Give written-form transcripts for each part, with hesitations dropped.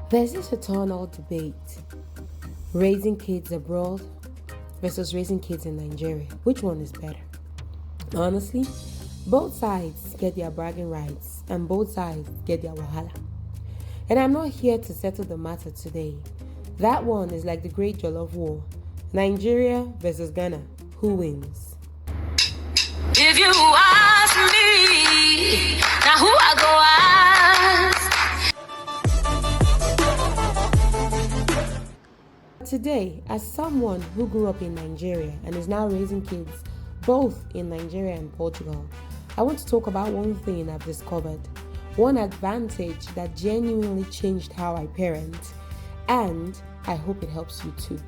There's this eternal debate: raising kids abroad versus raising kids in Nigeria. Which one is better? Honestly, both sides get their bragging rights and both sides get their wahala. And I'm not here to settle the matter today. That one is like the Great Jollof War: Nigeria versus Ghana. Who wins? If you ask me, now who I go ask? Today, as someone who grew up in Nigeria and is now raising kids both in Nigeria and Portugal, I want to talk about one thing I've discovered, one advantage that genuinely changed how I parent, and I hope it helps you too.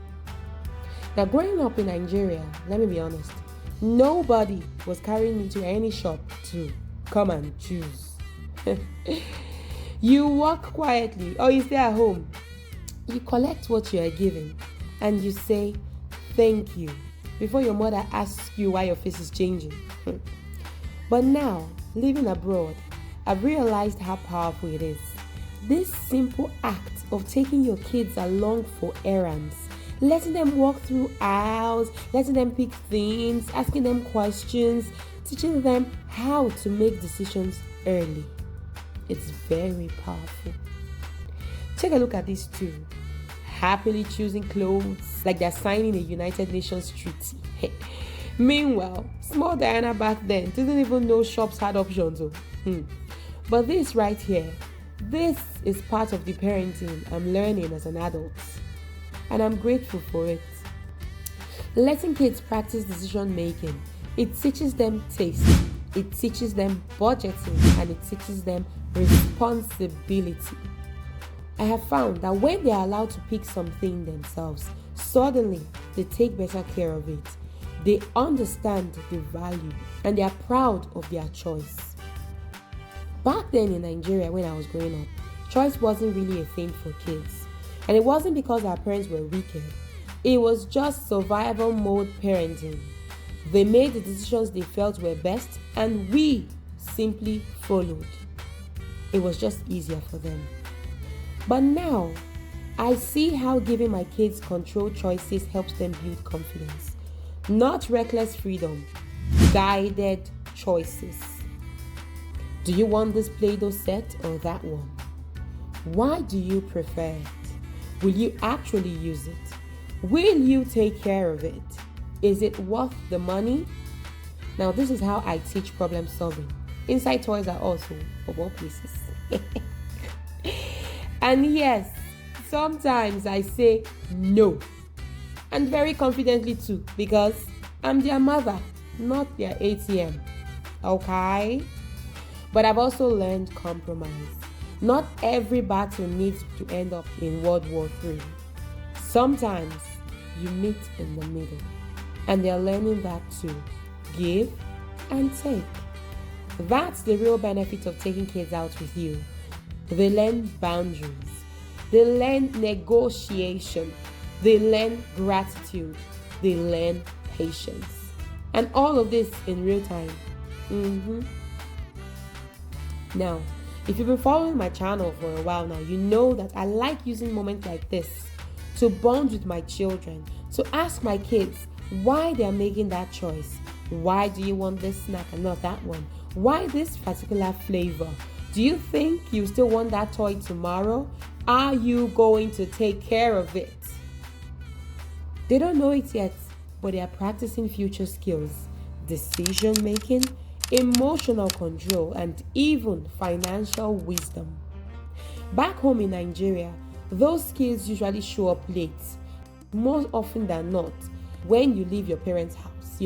Now, growing up in Nigeria, let me be honest, nobody was carrying me to any shop to come and choose. You walk quietly or you stay at home. You collect what you are given and you say thank you before your mother asks you why your face is changing. But now, living abroad, I've realized how powerful it is. This simple act of taking your kids along for errands, letting them walk through aisles, letting them pick things, asking them questions, teaching them how to make decisions early. It's very powerful. Take a look at these two, happily choosing clothes like they're signing a United Nations treaty. Meanwhile, small Diana back then didn't even know shops had options. But this right here, this is part of the parenting I'm learning as an adult. And I'm grateful for it. Letting kids practice decision making, it teaches them taste, it teaches them budgeting, and it teaches them responsibility. I have found that when they are allowed to pick something themselves, suddenly they take better care of it. They understand the value and they are proud of their choice. Back then in Nigeria, when I was growing up, choice wasn't really a thing for kids. And it wasn't because our parents were wicked. It was just survival mode parenting. They made the decisions they felt were best and we simply followed. It was just easier for them. But now, I see how giving my kids controlled choices helps them build confidence. Not reckless freedom, guided choices. Do you want this Play-Doh set or that one? Why do you prefer it? Will you actually use it? Will you take care of it? Is it worth the money? Now, this is how I teach problem solving. Inside toys are also of all places. And yes, sometimes I say no. And very confidently too, because I'm their mother, not their ATM. Okay? But I've also learned compromise. Not every battle needs to end up in World War III. Sometimes you meet in the middle. And they're learning that too. Give and take. That's the real benefit of taking kids out with you. They learn boundaries. They learn negotiation. They learn gratitude. They learn patience. And all of this in real time. Now, if you've been following my channel for a while now, you know that I like using moments like this to bond with my children, to ask my kids why they're making that choice. Why do you want this snack and not that one? Why this particular flavor? Do you think you still want that toy tomorrow? Are you going to take care of it? They don't know it yet, but they are practicing future skills, decision making, emotional control, and even financial wisdom. Back home in Nigeria, those skills usually show up late, more often than not, when you leave your parents' house,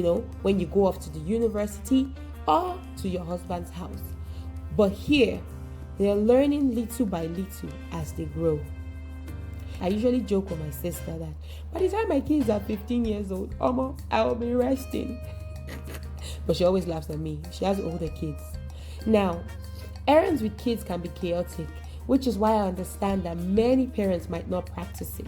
when you go off to the university or to your husband's house. But here, they're learning little by little as they grow. I usually joke with my sister that by the time my kids are 15 years old, I will be resting. But she always laughs at me. She has older kids. Now, errands with kids can be chaotic, which is why I understand that many parents might not practice it.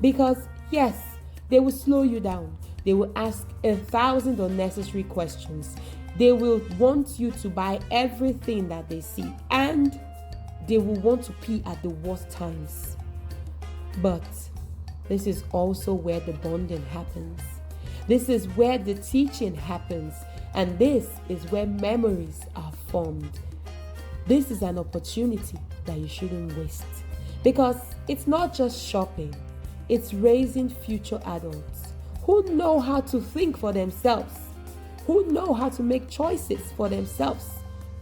Because, yes, they will slow you down. They will ask 1,000 unnecessary questions. They will want you to buy everything that they see. And they will want to pee at the worst times. But this is also where the bonding happens. This is where the teaching happens. And this is where memories are formed. This is an opportunity that you shouldn't waste. Because it's not just shopping. It's raising future adults who know how to think for themselves, who know how to make choices for themselves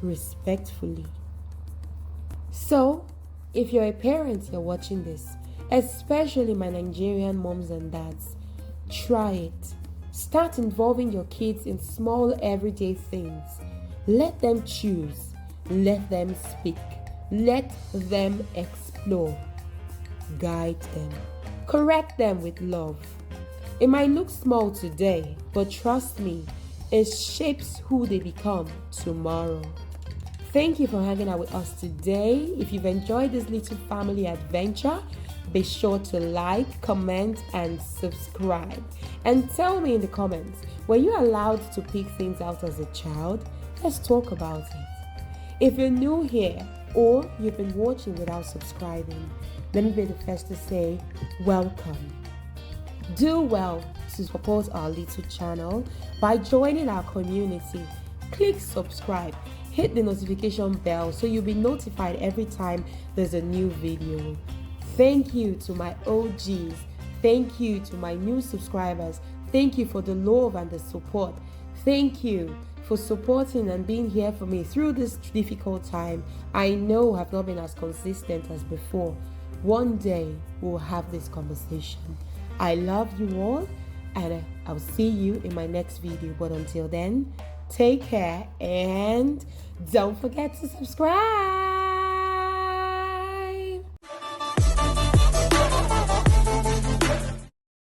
respectfully. So, if you're a parent, you're watching this, especially my Nigerian moms and dads, try it. Start involving your kids in small everyday things. Let them choose. Let them speak. Let them explore. Guide them. Correct them with love. It might look small today, but trust me, it shapes who they become tomorrow. Thank you for hanging out with us today. If you've enjoyed this little family adventure, be sure to like, comment, and subscribe. And tell me in the comments, were you allowed to pick things out as a child? Let's talk about it. If you're new here or you've been watching without subscribing, let me be the first to say welcome. Do well to support our little channel by joining our community. Click subscribe. Hit the notification bell so you'll be notified every time there's a new video. Thank you to my OGs. Thank you to my new subscribers. Thank you for the love and the support. Thank you for supporting and being here for me through this difficult time. I know I've not been as consistent as before. One day we'll have this conversation. I love you all, and I'll see you in my next video. But until then, take care and don't forget to subscribe.